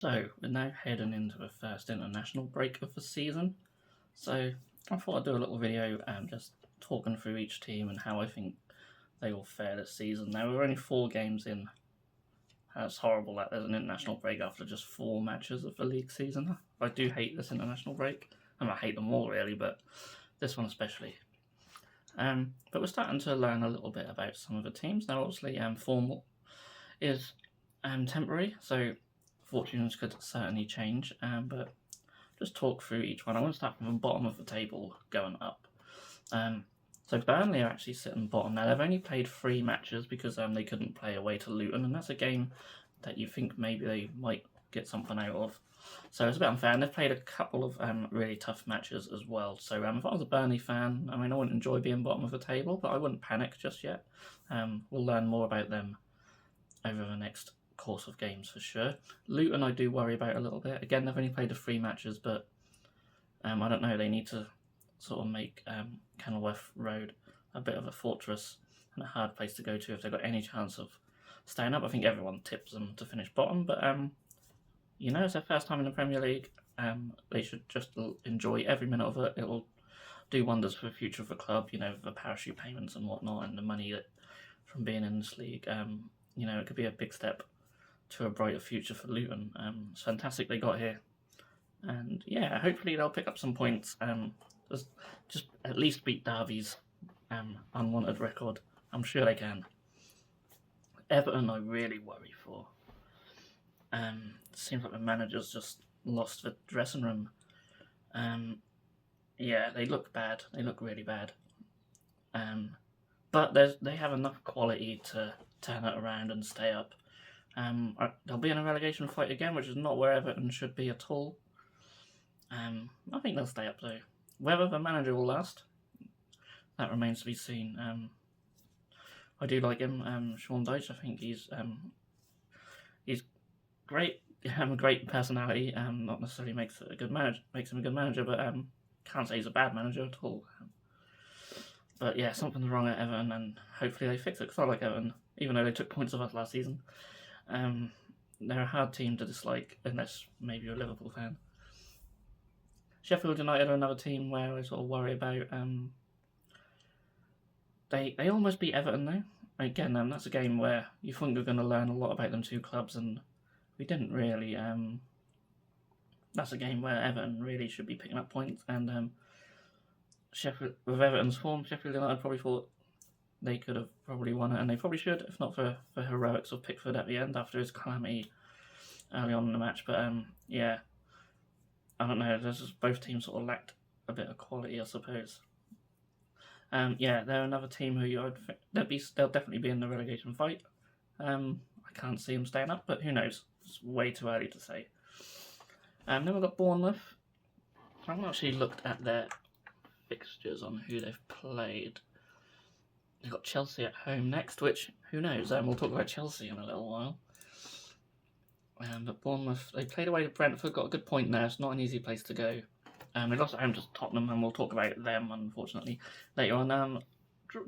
So we're now heading into the first international break of the season. So I thought I'd do a little video just talking through each team and how I think they will fare this season. Now we're only 4 games in. It's horrible that there's an international break after just 4 matches of the league season. I do hate this international break. I hate them all really, but this one especially. But we're starting to learn a little bit about some of the teams. Now obviously formal is temporary, so fortunes could certainly change, but just talk through each one. I want to start from the bottom of the table going up. So Burnley are actually sitting bottom now. They've only played 3 matches because they couldn't play away to Luton, and that's a game that you think maybe they might get something out of. So it's a bit unfair, and they've played a couple of really tough matches as well. So if I was a Burnley fan, I wouldn't enjoy being bottom of the table, but I wouldn't panic just yet. We'll learn more about them over the next course of games for sure. Luton I do worry about a little bit. Again, they've only played the 3 matches, but I don't know, they need to sort of make Kenilworth Road a bit of a fortress and a hard place to go to if they've got any chance of staying up. I think everyone tips them to finish bottom, but it's their first time in the Premier League. They should just enjoy every minute of it. It will do wonders for the future of the club, the parachute payments and whatnot, and the money that from being in this league. It could be a big step to a brighter future for Luton. It's fantastic they got here. And yeah, hopefully they'll pick up some points. Just at least beat Derby's unwanted record. I'm sure they can. Everton I really worry for. Seems like the manager's just lost the dressing room. Yeah, they look bad. They look really bad. But they have enough quality to turn it around and stay up. They'll be in a relegation fight again, which is not where Everton should be at all. I think they'll stay up though. Whether the manager will last, that remains to be seen. I do like him, Sean Dyche. I think he's great. A great personality. Not necessarily makes him a good manager, but can't say he's a bad manager at all. But yeah, something's wrong at Everton, and hopefully they fix it. Because I like Everton, even though they took points off us last season. They're a hard team to dislike, unless maybe you're a Liverpool fan. Sheffield United are another team where I sort of worry about. They almost beat Everton though. Again, that's a game where you think you're going to learn a lot about them two clubs, and we didn't really. That's a game where Everton really should be picking up points, and Sheffield, with Everton's form, Sheffield United probably thought they could have probably won it, and they probably should, if not for heroics of Pickford at the end after his calamity early on in the match. But yeah, I don't know. There's just both teams sort of lacked a bit of quality, I suppose. Yeah, they're another team who they'll definitely be in the relegation fight. I can't see them staying up, but who knows? It's way too early to say. Then we've got Bournemouth. I haven't actually looked at their fixtures on who they've played. They've got Chelsea at home next, which, who knows? We'll talk about Chelsea in a little while. But Bournemouth, they played away to Brentford, got a good point there. It's not an easy place to go. They lost at home to Tottenham, and we'll talk about them, unfortunately, later on.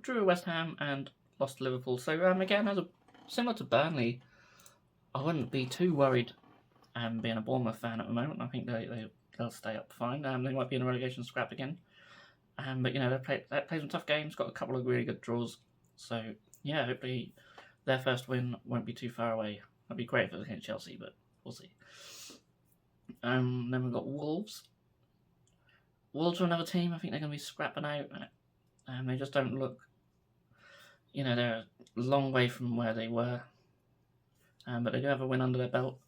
Drew West Ham and lost to Liverpool. So, again, similar to Burnley, I wouldn't be too worried being a Bournemouth fan at the moment. I think they'll stay up fine. They might be in a relegation scrap again. But they've played some tough games, got a couple of really good draws. So yeah, hopefully their first win won't be too far away. That'd be great if it was against Chelsea, but we'll see. Then we've got Wolves. Wolves are another team. I think they're going to be scrapping out. They just don't look. They're a long way from where they were. But they do have a win under their belt.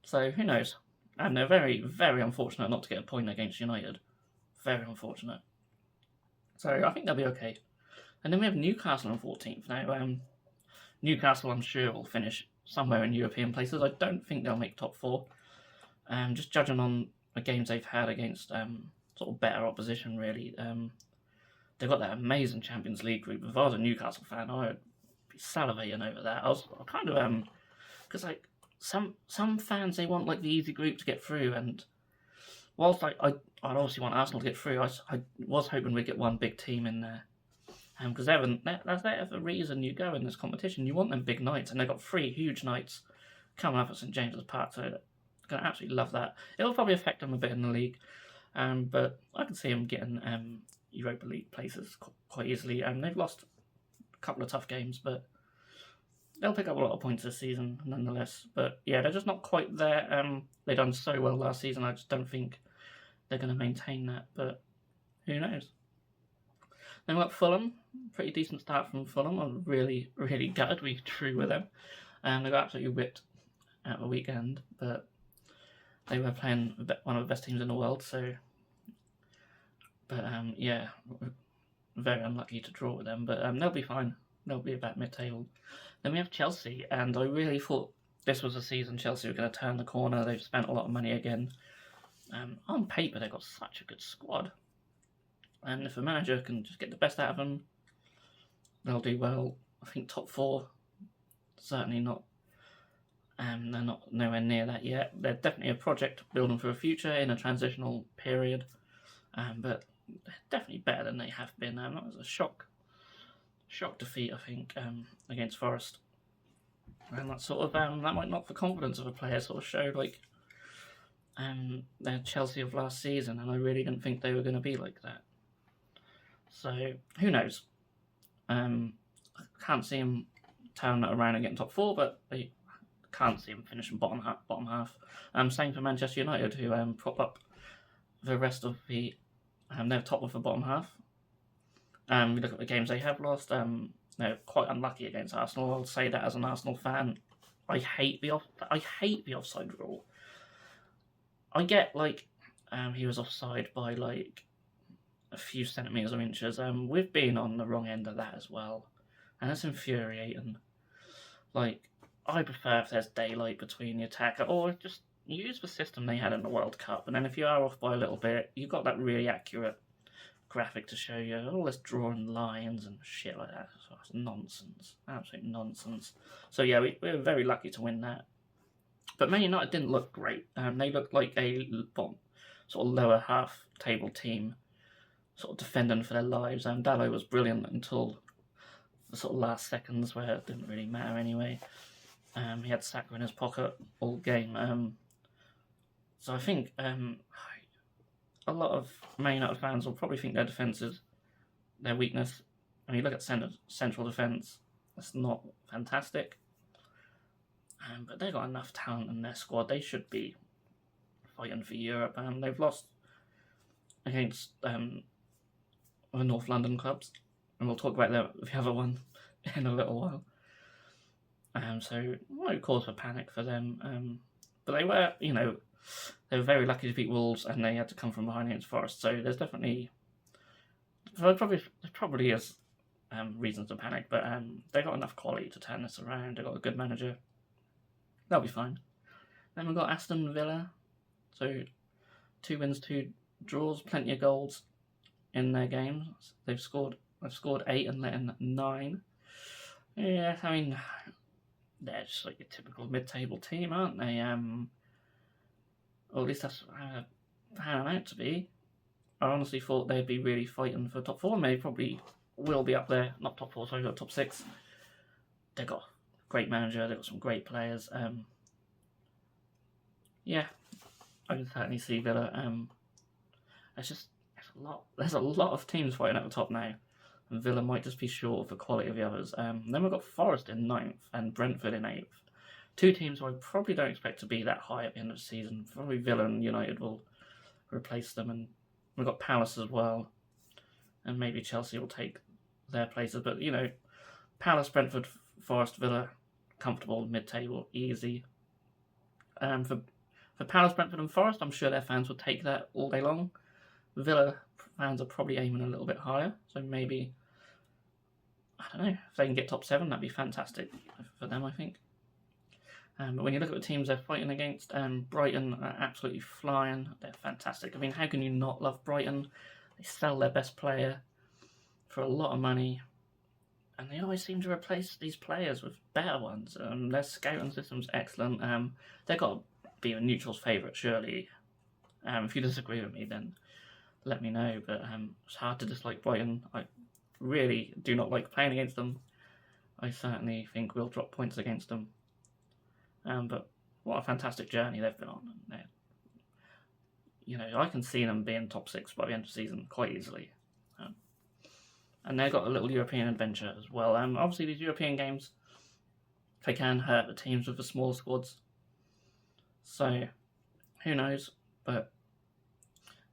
So who knows? And they're very, very unfortunate not to get a point against United. Very unfortunate. So I think they'll be okay. And then we have Newcastle on 14th. Now, Newcastle, I'm sure, will finish somewhere in European places. I don't think they'll make top 4. Just judging on the games they've had against sort of better opposition, really. They've got that amazing Champions League group. If I was a Newcastle fan, I would be salivating over that. I kind of because like some fans, they want like the easy group to get through, and whilst I'd obviously want Arsenal to get through, I was hoping we'd get one big team in there. Because that's the reason you go in this competition. You want them big nights, and they've got 3 huge nights coming up at St James's Park. So going to absolutely love that. It'll probably affect them a bit in the league, but I can see them getting Europa League places quite easily. They've lost a couple of tough games, but they'll pick up a lot of points this season nonetheless. But yeah, they're just not quite there. They done so well last season. I just don't think they're going to maintain that. But who knows? Then we've got Fulham. Pretty decent start from Fulham. I'm really, really gutted we drew with them. They got absolutely whipped at the weekend, but they were playing one of the best teams in the world. So, but yeah, very unlucky to draw with them. But they'll be fine. They'll be about mid-table. Then we have Chelsea, and I really thought this was a season Chelsea were going to turn the corner. They've spent a lot of money again. On paper, they've got such a good squad. And if a manager can just get the best out of them, they'll do well. I think top 4, certainly not. They're not nowhere near that yet. They're definitely a project building for a future in a transitional period. But they're definitely better than they have been. That was a shock defeat, I think, against Forest. And that sort of that might knock the confidence of a player. Sort of showed like their Chelsea of last season, and I really didn't think they were going to be like that. So who knows? I can't see him turning it around and getting top 4, but I can't see him finishing bottom half. Same for Manchester United, who prop up the rest of the. They're top of the bottom half. We look at the games they have lost. They're quite unlucky against Arsenal. I'll say that as an Arsenal fan. I hate the offside rule. I get like he was offside by like a few centimetres or inches. We've been on the wrong end of that as well, and it's infuriating. Like, I prefer if there's daylight between the attacker, or just use the system they had in the World Cup. And then if you are off by a little bit, you've got that really accurate graphic to show you all this drawing lines and shit like that. So it's nonsense, absolute nonsense. So yeah, we were very lucky to win that. But Man United didn't look great. They looked like a sort of lower half table team, sort of defending for their lives. Dalot was brilliant until the sort of last seconds, where it didn't really matter anyway. He had Saka in his pocket all game. So I think a lot of Man United fans will probably think their defence is their weakness. I mean, you look at central defence, it's not fantastic. But they've got enough talent in their squad. They should be fighting for Europe. They've lost against the North London clubs, and we'll talk about the other one in a little while. So no cause for panic for them. But they were, they were very lucky to beat Wolves, and they had to come from behind against Forest. So there's definitely, there probably is reasons to panic, but they got enough quality to turn this around. They got a good manager. They'll be fine. Then we've got Aston Villa. So 2 wins, 2 draws, plenty of goals in their games. They've scored 8 and let in 9. Yeah, I mean, they're just like a typical mid-table team, aren't they? Or at least that's how they pan out to be. I honestly thought they'd be really fighting for top 4. And they probably will be up there. Not top 4, sorry, got top 6. They've got a great manager. They've got some great players. Yeah, I can certainly see Villa. There's a lot of teams fighting at the top now, and Villa might just be short of the quality of the others. Then we've got Forest in 9th and Brentford in 8th. 2 teams who I probably don't expect to be that high at the end of the season. Probably Villa and United will replace them, and we've got Palace as well, and maybe Chelsea will take their places. But Palace, Brentford, Forest, Villa, comfortable mid-table, easy. For Palace, Brentford and Forest, I'm sure their fans will take that all day long. Villa fans are probably aiming a little bit higher, so maybe, I don't know, if they can get top 7, that'd be fantastic for them, I think. But when you look at the teams they're fighting against, Brighton are absolutely flying. They're fantastic. I mean, how can you not love Brighton? They sell their best player for a lot of money, and they always seem to replace these players with better ones. Their scouting system's excellent. They've got to be a neutral's favourite, surely. If you disagree with me, then let me know. But it's hard to dislike Brighton. I really do not like playing against them. I certainly think we'll drop points against them. But what a fantastic journey they've been on. And I can see them being top 6 by the end of the season quite easily. And they've got a little European adventure as well. Obviously, these European games, they can hurt the teams with the smaller squads. So, who knows? But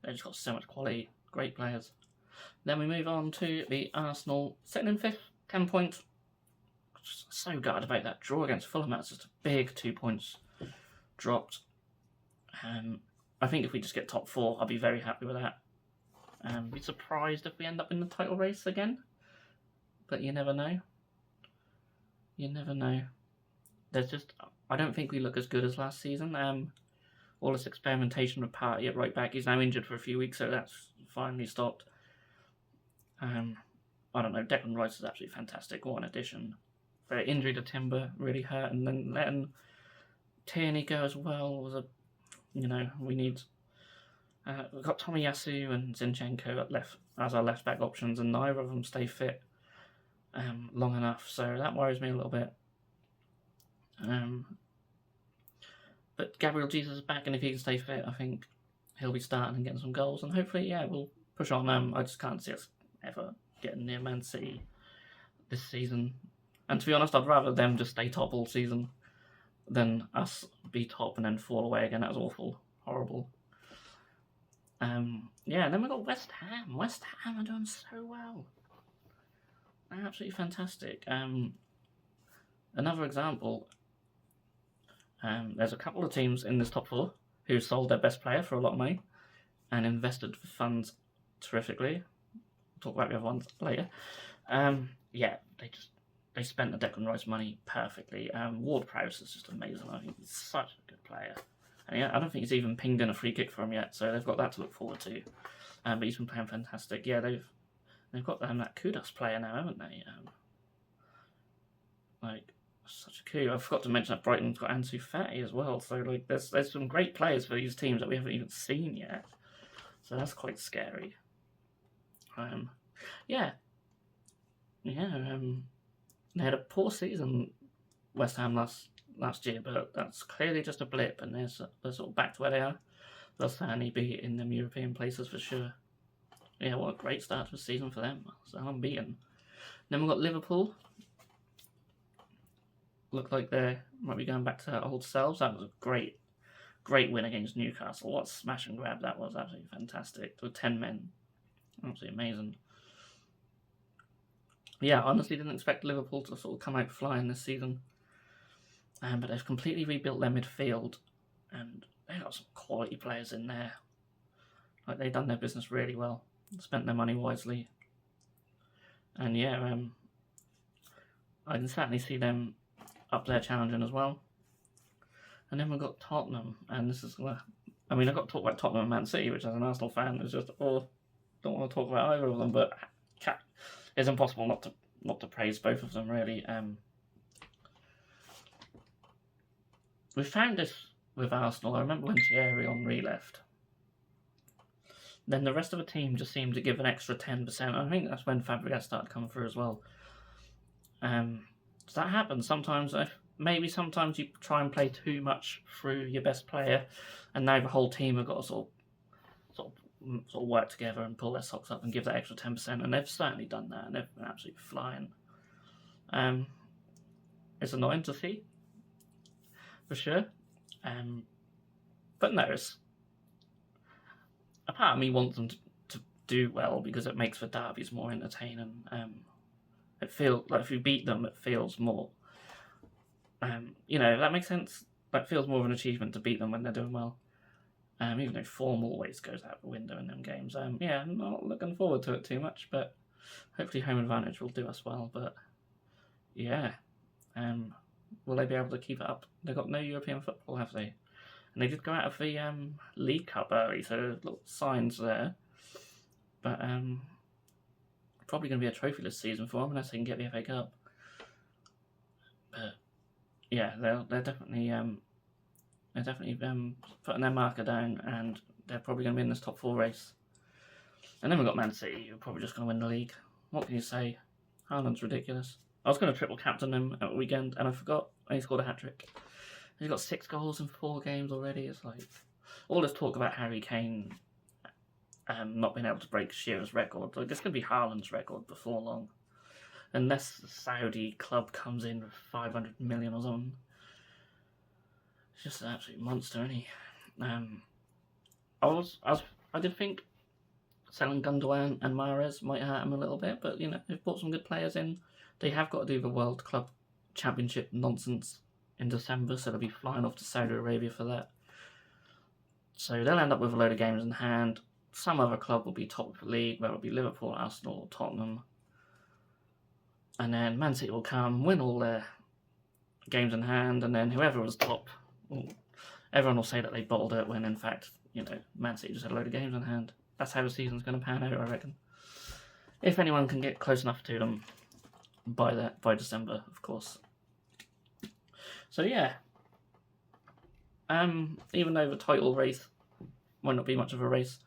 they've just got so much quality, great players. Then we move on to the Arsenal, second and fifth, 10 points. Just so gutted about that draw against Fulham. That's just a big 2 points dropped. I think if we just get top 4, I'll be very happy with that. Be surprised if we end up in the title race again. But you never know. You never know. I don't think we look as good as last season. All this experimentation with Partey at right back. He's now injured for a few weeks, so that's finally stopped. I don't know. Declan Rice is absolutely fantastic. What an addition. The injury to Timber really hurt, and then letting Tierney go as well was we need. We've got Tomiyasu and Zinchenko as our left back options, and neither of them stay fit long enough, so that worries me a little bit. But Gabriel Jesus is back, and if he can stay fit, I think he'll be starting and getting some goals, and hopefully, we'll push on. I just can't see us ever getting near Man City this season. And to be honest, I'd rather them just stay top all season than us be top and then fall away again. That was awful, horrible. And then we got West Ham. West Ham are doing so well. They're absolutely fantastic. Another example. There's a couple of teams in this top 4 who sold their best player for a lot of money and invested the funds terrifically. We'll talk about the other ones later. They spent the Declan Rice money perfectly. Ward-Prowse is just amazing. I think he's such a good player. And I don't think he's even pinged in a free kick for him yet, so they've got that to look forward to. But he's been playing fantastic. Yeah, they've got that Kudos player now, haven't they? Such a coup. I forgot to mention that Brighton's got Ansu Fati as well. So there's some great players for these teams that we haven't even seen yet. So that's quite scary. They had a poor season, West Ham last year, but that's clearly just a blip, and they're sort of back to where they are. They'll certainly be in them European places for sure. Yeah, what a great start to the season for them. So unbeaten. Then we've got Liverpool. Look like they might be going back to their old selves. That was a great win against Newcastle. What a smash and grab that was. Absolutely fantastic. With 10 men. Absolutely amazing. Yeah, honestly didn't expect Liverpool to sort of come out flying this season. But they've completely rebuilt their midfield, and they've got some quality players in there. They've done their business really well, spent their money wisely. And I can certainly see them up there challenging as well. And then we've got Tottenham, and this is where, I've got to talk about Tottenham and Man City, which as an Arsenal fan is just, don't want to talk about either of them, but it's impossible not to praise both of them, really. We found this with Arsenal. I remember when Thierry Henry left. Then the rest of the team just seemed to give an extra 10%. I think that's when Fabregas started coming through as well. So that happens sometimes. Maybe sometimes you try and play too much through your best player, and now the whole team have got to sort of work together and pull their socks up and give that extra 10%, and they've certainly done that, and they've been absolutely flying. It's annoying to see, for sure. But no, a part of me wants them to do well because it makes the derbies more entertaining. It feels like if you beat them, it feels more. If that makes sense. It feels more of an achievement to beat them when they're doing well. Even though form always goes out the window in them games. I'm not looking forward to it too much, but hopefully home advantage will do us well. But will they be able to keep it up? They've got no European football, have they? And they did go out of the League Cup early, so there's little signs there. But probably going to be a trophyless season for them unless they can get the FA Cup. But they're definitely putting their marker down, and they're probably going to be in this top 4 race. And then we've got Man City, who are probably just going to win the league. What can you say? Haaland's ridiculous. I was going to triple captain him at the weekend, and I forgot, and he scored a hat-trick. He's got 6 goals in 4 games already. It's like all this talk about Harry Kane not being able to break Shearer's record. Like, this could be Haaland's record before long, unless the Saudi club comes in with 500 million or something. He's just an absolute monster, isn't he? I did think selling Gundogan and Mahrez might hurt him a little bit, but they've brought some good players in. They have got to do the World Club Championship nonsense in December, so they'll be flying off to Saudi Arabia for that. So they'll end up with a load of games in hand. Some other club will be top of the league, whether it be Liverpool, Arsenal, or Tottenham. And then Man City will come, win all their games in hand, and then whoever was top, everyone will say that they bottled it, when in fact, Man City just had a load of games in hand. That's how the season's going to pan out, I reckon. If anyone can get close enough to them by December, of course. So yeah, even though the title race might not be much of a race,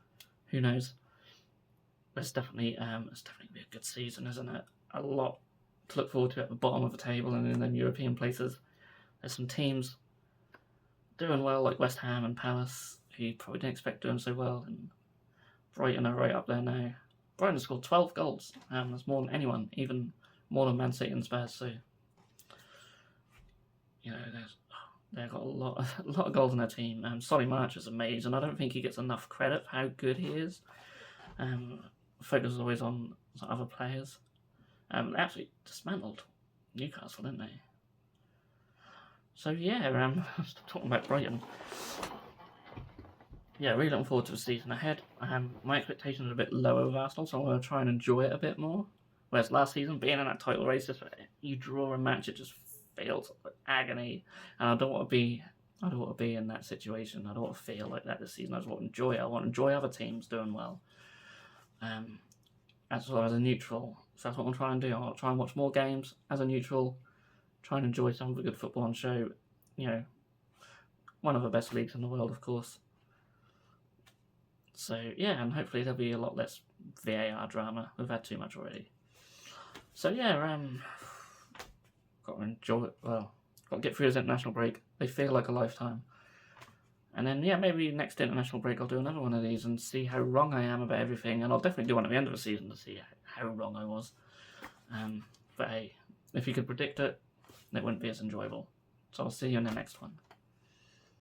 who knows? It's definitely be a good season, isn't it? A lot to look forward to at the bottom of the table and in the European places. There's some teams doing well, like West Ham and Palace, who you probably didn't expect doing so well, and Brighton are right up there now. Brighton scored 12 goals. That's more than anyone, even more than Man City and Spurs. So, they've got a lot of goals in their team. Solly March is amazing. I don't think he gets enough credit for how good he is. Focus is always on some other players. They absolutely dismantled Newcastle, didn't they? So yeah, stop talking about Brighton. Yeah, really looking forward to the season ahead. My expectations are a bit lower with Arsenal, so I'm going to try and enjoy it a bit more. Whereas last season, being in that title race, you draw a match, it just feels like agony, and I don't want to be in that situation. I don't want to feel like that this season. I just want to enjoy it. I want to enjoy other teams doing well. As well as a neutral. So that's what I'm trying to do. I'll try and watch more games as a neutral, try and enjoy some of the good football and show, one of the best leagues in the world, of course. So yeah, and hopefully there'll be a lot less VAR drama. We've had too much already. So yeah, got to enjoy it. Well, got to get through this international break. They feel like a lifetime. And then yeah, maybe next international break I'll do another one of these and see how wrong I am about everything. And I'll definitely do one at the end of the season to see how wrong I was. But hey, if you could predict it, it wouldn't be as enjoyable. So I'll see you in the next one.